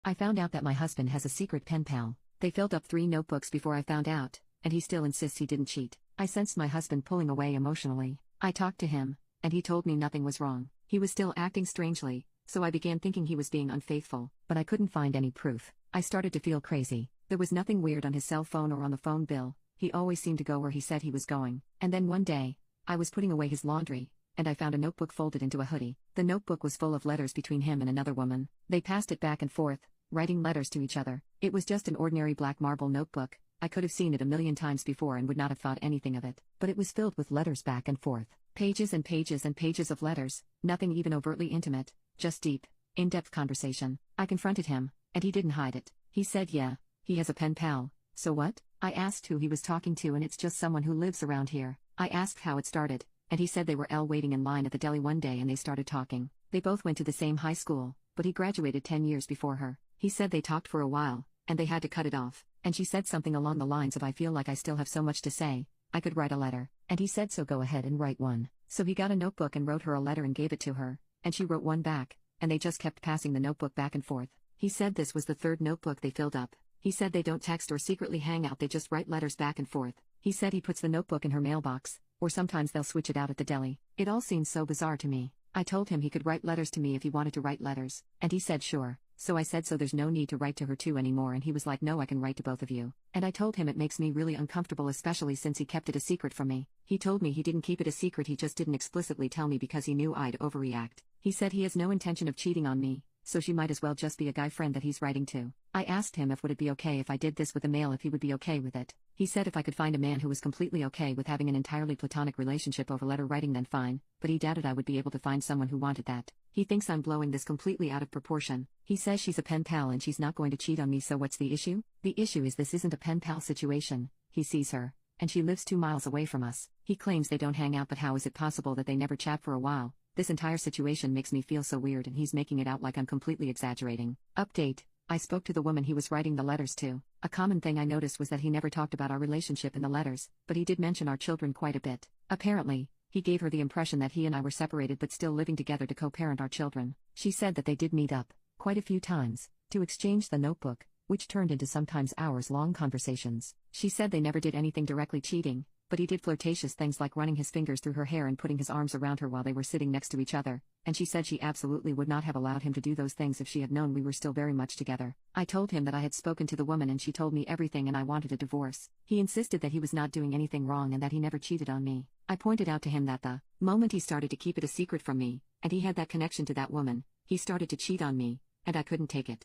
I found out that my husband has a secret pen pal. They filled up 3 notebooks before I found out, and he still insists he didn't cheat. I sensed my husband pulling away emotionally. I talked to him, and he told me nothing was wrong. He was still acting strangely, so I began thinking he was being unfaithful, but I couldn't find any proof. I started to feel crazy. There was nothing weird on his cell phone or on the phone bill. He always seemed to go where he said he was going. And then one day, I was putting away his laundry, and I found a notebook folded into a hoodie. The notebook was full of letters between him and another woman. They passed it back and forth, writing letters to each other. It was just an ordinary black marble notebook. I could have seen it a million times before and would not have thought anything of it. But it was filled with letters back and forth. Pages and pages and pages of letters. Nothing even overtly intimate. Just deep, in-depth conversation. I confronted him, and he didn't hide it. He said yeah, he has a pen pal. So what? I asked who he was talking to, and it's just someone who lives around here. I asked how it started, and he said they were waiting in line at the deli one day and they started talking. They both went to the same high school, but he graduated 10 years before her. He said they talked for a while, and they had to cut it off, and she said something along the lines of, I feel like I still have so much to say, I could write a letter. And he said, so go ahead and write one. So he got a notebook and wrote her a letter and gave it to her, and she wrote one back, and they just kept passing the notebook back and forth. He said this was the 3rd notebook they filled up. He said they don't text or secretly hang out, they just write letters back and forth. He said he puts the notebook in her mailbox, or sometimes they'll switch it out at the deli. It all seems so bizarre to me. I told him he could write letters to me if he wanted to write letters, and he said sure. So I said, so there's no need to write to her too anymore, and he was like, no, I can write to both of you. And I told him it makes me really uncomfortable, especially since he kept it a secret from me. He told me he didn't keep it a secret, he just didn't explicitly tell me because he knew I'd overreact. He said he has no intention of cheating on me, so she might as well just be a guy friend that he's writing to. I asked him if would it be okay if I did this with a male, if he would be okay with it. He said if I could find a man who was completely okay with having an entirely platonic relationship over letter writing, then fine, but he doubted I would be able to find someone who wanted that. He thinks I'm blowing this completely out of proportion. He says she's a pen pal and she's not going to cheat on me, so what's the issue? The issue is this isn't a pen pal situation. He sees her, and she lives 2 miles away from us. He claims they don't hang out, but how is it possible that they never chat for a while? This entire situation makes me feel so weird, and he's making it out like I'm completely exaggerating. Update: I spoke to the woman he was writing the letters to. A common thing I noticed was that he never talked about our relationship in the letters, but he did mention our children quite a bit. Apparently, he gave her the impression that he and I were separated but still living together to co-parent our children. She said that they did meet up, quite a few times, to exchange the notebook, which turned into sometimes hours-long conversations. She said they never did anything directly cheating, but he did flirtatious things like running his fingers through her hair and putting his arms around her while they were sitting next to each other, and she said she absolutely would not have allowed him to do those things if she had known we were still very much together. I told him that I had spoken to the woman and she told me everything and I wanted a divorce. He insisted that he was not doing anything wrong and that he never cheated on me. I pointed out to him that the moment he started to keep it a secret from me, and he had that connection to that woman, he started to cheat on me, and I couldn't take it.